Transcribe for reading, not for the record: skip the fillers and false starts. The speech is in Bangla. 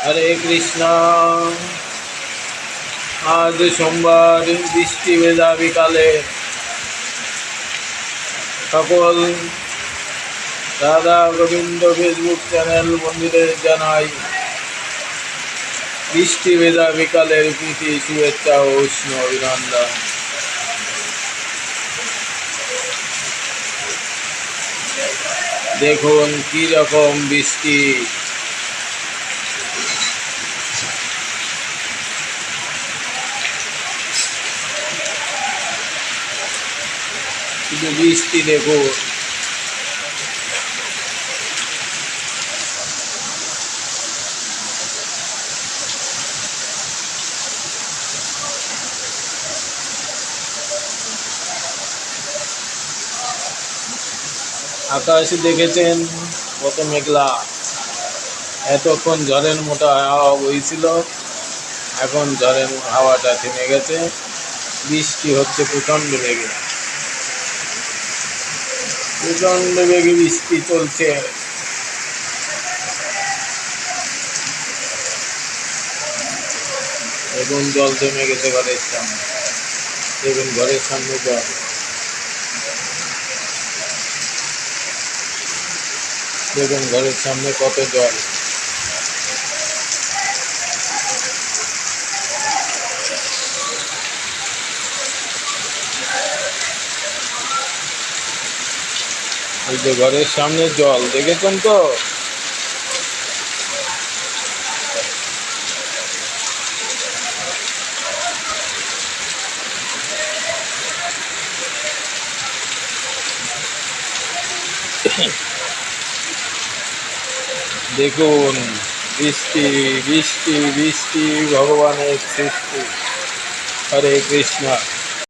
হরে কৃষ্ণ। আজ সোমবার বৃষ্টি ভেজা বিকালে সকল রাধা গোবিন্দ ফেসবুক চ্যানেল বন্ধুদের জানাই বৃষ্টি ভেজা বিকালের প্রীতি শুভেচ্ছা ও উষ্ণ অভিনন্দন। দেখুন কি রকম বৃষ্টি, শুধু বৃষ্টি দেখুন। আকাশ দেখেছেন কত মেঘলা, এতক্ষণ ঝড়ের মতো হাওয়া বইছিল, এখন ঝড়ের হাওয়াটা থেমে গেছে, বৃষ্টি হচ্ছে প্রচণ্ড বেগে, প্রচণ্ড বেগে বৃষ্টি চলছে। এখন জল জমে গেছে ঘরের সামনে, দেখুন ঘরের সামনে জল। দেখুন ঘরের সামনে কত জল। এই যে ঘরের সামনে জল দেখেছেন তো। দেখুন বৃষ্টি বৃষ্টি বৃষ্টি, ভগবানের সৃষ্টি। হরে কৃষ্ণ।